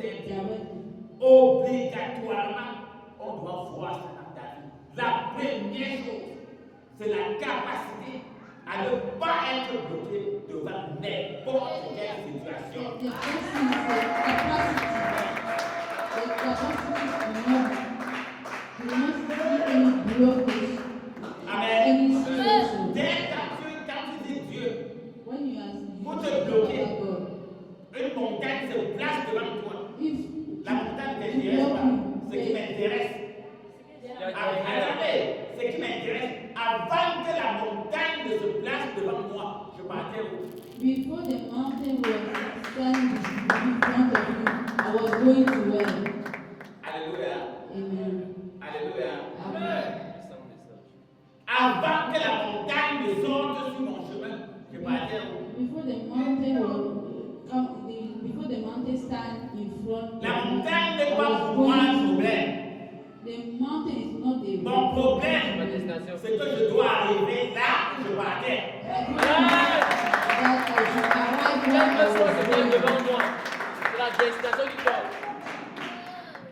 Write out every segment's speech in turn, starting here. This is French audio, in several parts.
c'est obligatoirement, on doit voir ça dans ta vie. La première chose, c'est la capacité à ne pas être bloqué devant n'importe quelle situation. Amen. Dès quand tu dis Dieu, pour te bloquer, une montagne se place devant toi. La montagne ne t'intéresse pas. Ce qui m'intéresse, regardez, ce qui m'intéresse, avant que la montagne ne se place devant moi, je partais où? Before the mountain was standing in front of you, I was going to where? Alléluia. Amen. Alléluia. Amen. Avant que la montagne ne sorte sur mon chemin, je partais où? Before the mountain stand in front. La montagne n'est pas pour moi un problème. The mountain is not the Mon problème, c'est que je dois arriver là où je partais.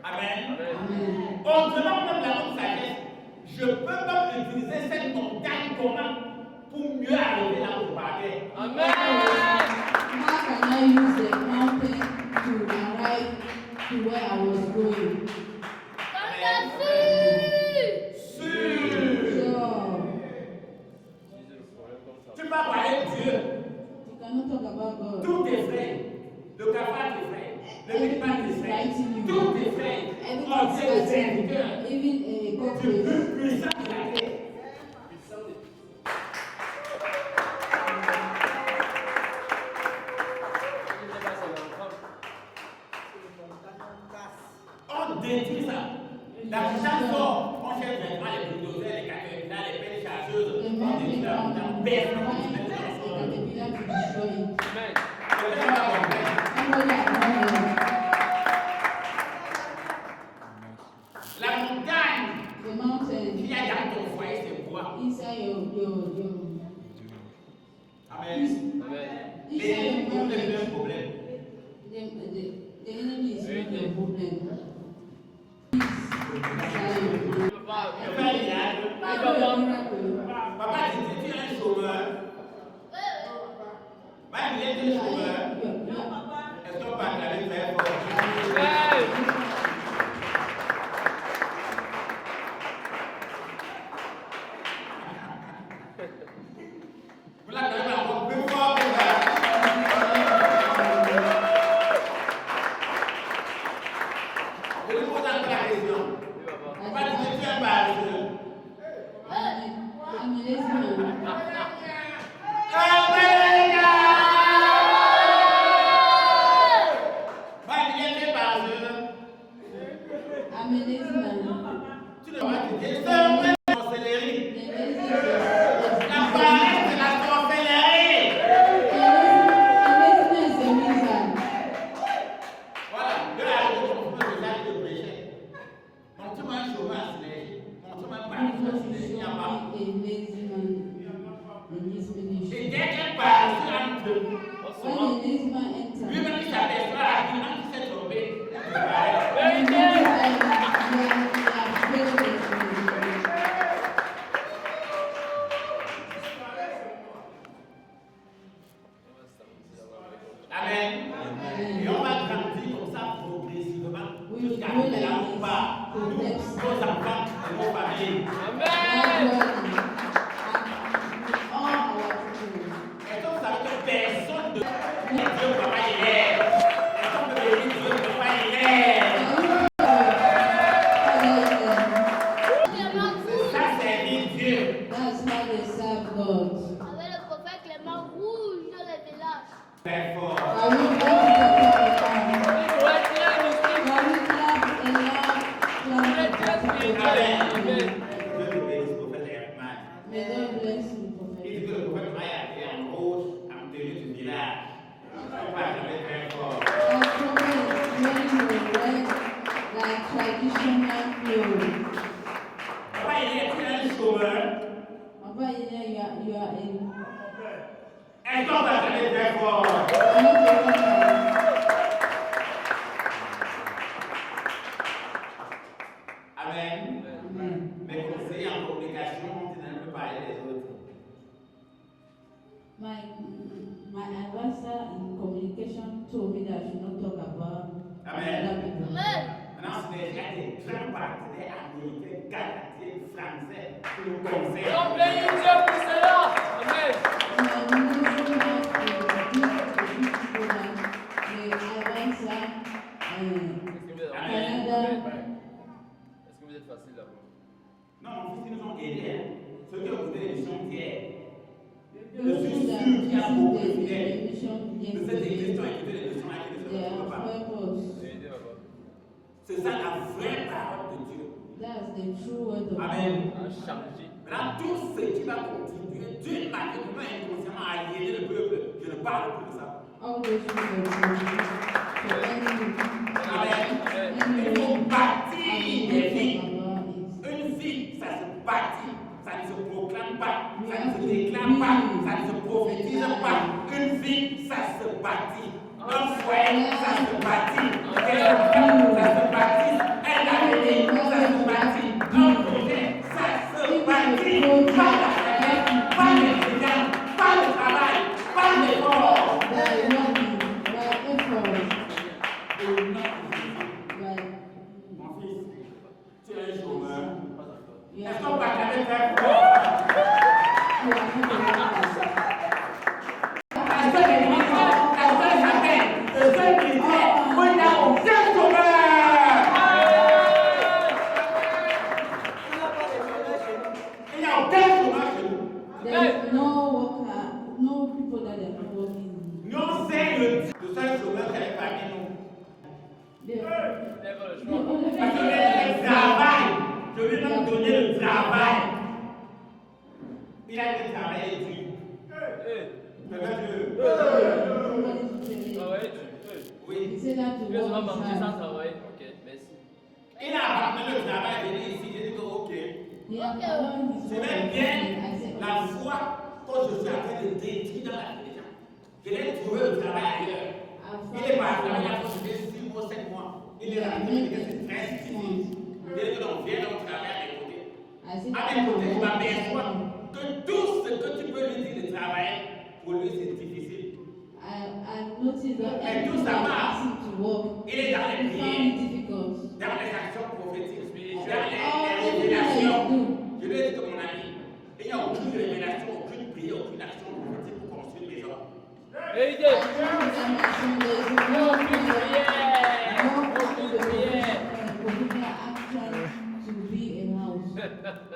Amen. On demande même la haute sagesse. Je peux même utiliser cette montagne comment pour mieux arriver là où je partais. Amen. How can I use the mountain to arrive to where I was going? Tu vas parler de Dieu. You cannot talk about God. Tous tes frères, le cafard tes frères, le médecin tes frères, tous tes frères, oh Dieu le serviteur, Even a du cockroach. plus puissant de la terre. On détruit ça. La puissance sort, on cherche vraiment les bulldozers, les caterpillars, les pelles chargeuses, on détruit la montagne, personne ne se met dans Amen. la montagne The mountain qu'il y a dans ton foyer, c'est quoi? inside your Amen. inside Les your problèmes, marriage. un problème. The enemy is not your problem. Inside your Papa, tu es un chômeur. Même il est un chômeur. Est-ce qu'on peut acclamer très fort? Vous l'acclamez encore plus fort que ça. Je lui pose encore la question. Papa, tu es un paresseux. I'm a lazy man. I'm a lazy man. Tu ne vas pas te dire, c'est un peu de sorcellerie. La paresse, c'est la sorcellerie. Voilà, de la rue, on peut déjà te prêcher. Montre-moi un chômeur à synergie. Montre-moi un paresseux à synergie. Il n'y a pas. Et dès qu'un paresseux entre, lui-même il s'aperçoit rapidement qu'il s'est trompé. Amen. Et on va grandir comme ça progressivement jusqu'à arriver là où on va. Nous, nos enfants et nos familles. Est-ce que vous savez que personne de Dieu ne peut pas y aller? Est-ce qu'on peut bénir Dieu ne peut pas y aller? C'est ça, servir Dieu. That's how they serve God. Avec le prophète Clément rouge dans les villages. Très fort. I will clap Amen. Dieu te bénisse, prophète Herman. May God bless you, Il prophet. dit que le prophète Maïa a été en rouge, en tenue du village. On va jamais très fort. Our prophet is wearing the red like traditional clothes. Papa, il est un chômeur. Papa, you are in. Est-ce qu'on va jamais très fort? I'm not a des grands partenaires américains, canadiens, français qui nous conseillent. On bénit Dieu pour cela. Amen. Est-ce que vous êtes facile là-bas? Non, mon fils, ils nous ont aidés. Hein. Ceux qui ont écouté l'émission d'hier. Je suis sûr qu'il y a beaucoup de fidèles de cette église qui ont écouté l'émission avec les autres papa. C'est ça la vraie parole de Dieu. Amen. Maintenant, tout ce qui va continuer d'une manière ou inconsciemment à aliéner le peuple, je ne parle plus de ça. Amen. Il faut bâtir des vies. Une vie, ça se bâtit. Ça ne se proclame pas, ça ne se déclare pas, ça ne se prophétise pas. Une vie, ça se bâtit. Un foyer, ça se bâtit. Ça se bâtit. Un avenir, ça se bâtit. Un projet, ça se bâtit. Pas la carrière, pas l'étudiant, pas le travail, pas l'effort. Mon fils, tu es un chômeur. Est-ce qu'on va t'aller faire quoi? Il a été travaillé dur. Oui. Tu veux seulement manger sans travailler? Ok, merci. Il a abandonné le travail et venu ici. J'ai dit que ok. C'est même bien la foi quand je suis en train de détruire dans la vie. Je l'ai trouvé le travail ailleurs. Il est parti là, il a fait 6 mois, 7 mois. Il est rentré, il dit que c'est très difficile. Il dit que l'on vient au travail à mes côtés. À mes côtés, je m'aperçois que tout ce que tu peux lui dire de travailler, pour lui c'est difficile. Mais tout ça marche. Il est dans les prières, dans les actions prophétiques, dans les révélations. Je lui ai dit que mon ami, il n'y a aucune révélation, aucune prière, aucune action prophétique pour construire une maison.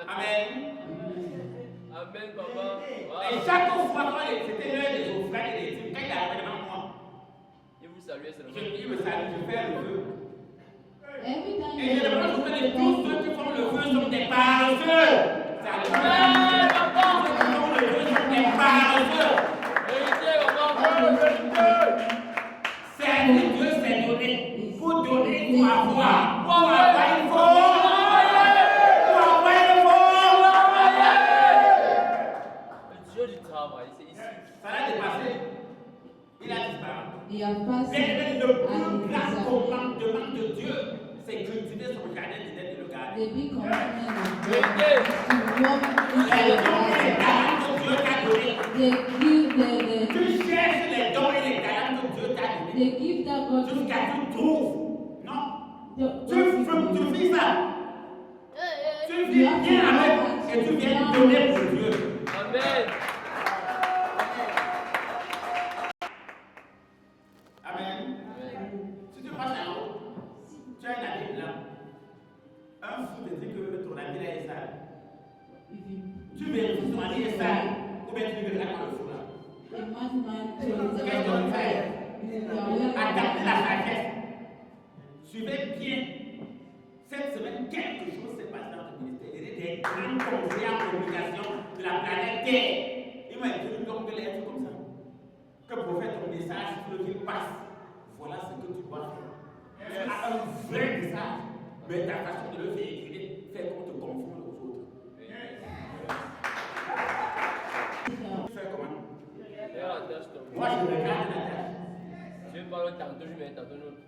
Amen. Amen, papa. Et chaque fois quand c'était l'heure des offrandes et des dîmes, quand il arrivait devant moi, Il vous salue seulement. il me salue, je fais le vœu. Et je Et demande que tous ceux qui font le vœu sont des paresseux. Amen, papa. Ceux qui font le vœu sont des paresseux. Servir Dieu, c'est donner. Pour donner, il faut avoir. Pour avoir, il faut envoyer. Pour avoir, il faut envoyer. Le Dieu du travail, c'est ici. Ça l'a dépassé. Il a disparu. Il a passé Mais le plus grand commandement de Dieu, c'est cultiver son jardin d'Éden et le garder. The big commandment of Oui. God is to walk Les inside dons et les the talents que Dieu t'a donnés. Tu cherches les dons et les talents que Dieu t'a donnés. the gift that God Jusqu'à ce que tu trouves. Non. Tu vis ça. Tu vis bien avec et tu viens donner pour Dieu. Amen. Amen. Si tu passes en haut, tu as un ami blanc. Un fou te dit que ton ami là est sale. Tu vérifies si ton ami est sale. Ou bien tu verras dans le fou là. Qu'est-ce qu'on fait? Adaptez la sagesse. Suivez bien. Cette semaine, quelque chose s'est passé dans ton ministère. Il y a des grands conseillers en communication de la planète Terre. Il m'a écrit comme des lettres comme ça. Que prophète, ton message, tu veux qu'il passe. Voilà ce que tu dois faire. Tu as un vrai message. Mais ta façon de le véhiculer fait qu'on te confonde aux autres. Tu fais comment? Moi, je regarde la tâche. Je parle tantôt, je vais tantôt l'autre.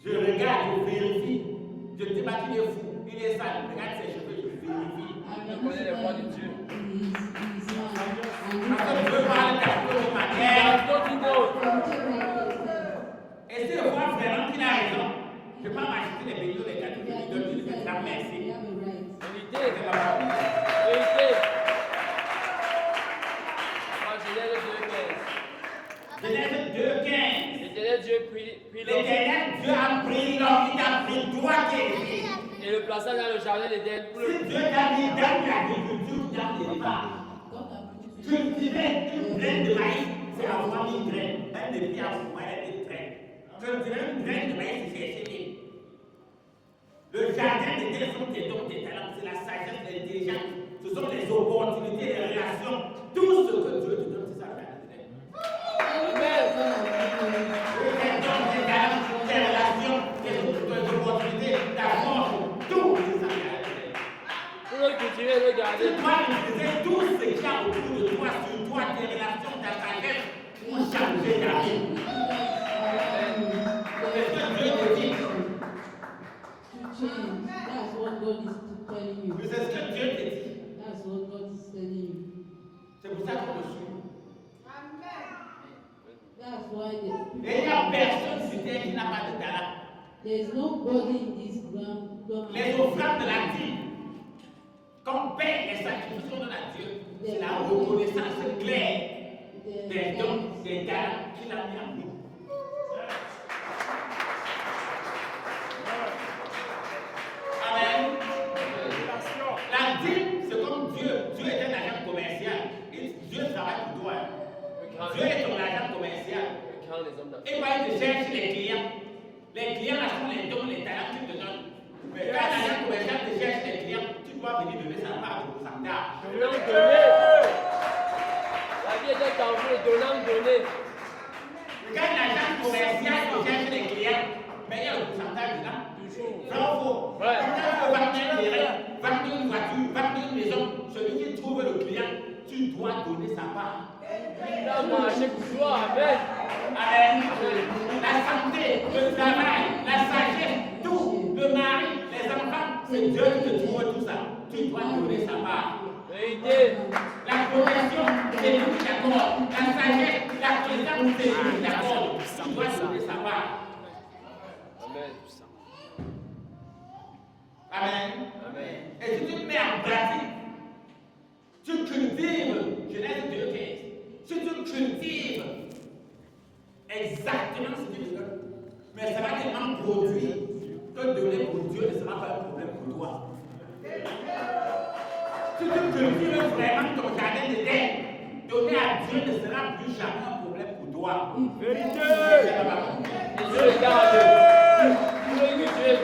Je regarde, je vérifie. Je ne dis pas qu'il est fou, il est sale. Regarde ses cheveux, je vérifie. Je connais les voix de Dieu. Parce que Dieu parle tantôt de manière. Et si je vois vraiment qu'il a raison, je ne peux pas m'acheter des bénis merci. You have a right. Vérité. Vérité. Moi, Genèse 2:15. Genèse 2:15. L'éternel Dieu prit l'homme L'éternel Dieu a pris l'homme, il a pris toi qui es ici. et le plaça dans le jardin d'Éden pour Si Dieu t'a mis dans l'agriculture, dans l'élevage, God has put you cultiver une graine de maïs, c'est avoir une graine. Même depuis à ce moment, elle est une graine. Cultiver une graine de maïs, c'est chercher mille. Le jardin d'Éden sont tes dons, tes talents, c'est la sagesse, l'intelligence. Ce sont les opportunités, les relations. Tout ce que Dieu te donne, c'est ça le jardin d'Éden. Tes dons, tes talents, tes relations, tes opportunités, ta force, tout, c'est ça le jardin d'Éden. pour le cultiver et le garder. Tu dois utiliser tout ce qu'il y a autour de toi, sur toi, tes relations, ta sagesse, pour changer ta vie. C'est ce que Dieu te dit. to change. That's what God is telling you. C'est ce que Dieu te dit. That's what God is telling you. C'est pour ça qu'on me suit. That's why the Et il n'y a personne sur terre qui n'a pas de talent. there's nobody in this ground. Les offrandes de la vie, qu'on paye les sacrifices qu'on donne à Dieu, c'est la reconnaissance claire des dons, des talents qu'il a mis en nous. Amen. La dîme, c'est comme Dieu. Dieu est un agent commercial. Dieu travaille pour toi. Dieu est ton agent commercial. Quand les hommes Et va te chercher les clients. Les clients, là, sont les dons, les talents qu'il te donne. Mais quand un agent commercial te cherche les clients, tu dois venir donner sa part de pourcentage. donnant, donner. La vie est un tambour, donnant, donner. Quand un agent commercial te cherche les clients, mais il y a le pourcentage dedans. Toujours. Vrai ou faux? Ouais. Quand tu veux vendre un terrain, vendre une voiture, vendre une maison, celui qui trouve le client, tu dois donner sa part. Il a marché pour toi, amen. Amen. La santé, le travail, la sagesse, tout, le mari, les enfants, c'est Dieu qui te trouve tout ça. Tu dois donner sa part. Vérité. La protection, c'est lui qui t'accorde. La sagesse, la présence, c'est lui qui t'accorde. Tu dois donner sa part. Amen. Amen. Amen. Et si tu mets en pratique, tu cultives, Genèse 2:15, si tu cultives exactement ce que tu veux, mais ça va tellement produire que donner pour Dieu ne sera pas un problème pour toi. Si tu cultives vraiment ton jardin d'Éden, donner à Dieu ne sera plus jamais un problème pour toi. Vérité. Et Dieu le garde. Dieu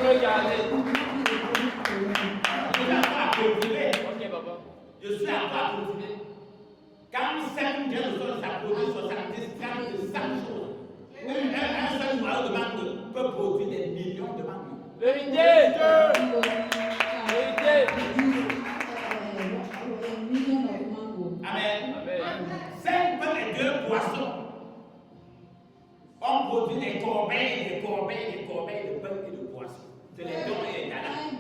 le garde. Je suis encore à cultiver. Ok, papa. Je suis encore à cultiver. Quand 5 graines de sol, ça produit 70 grammes de 100 choses. Un seul noyau de mangue peut produire des millions de mangues. Vérité. Vérité. Amen. Amen. 5 pains et 2 poissons ont produit des corbeilles, des corbeilles, des corbeilles de pain et de poissons. C'est les dons et les talents.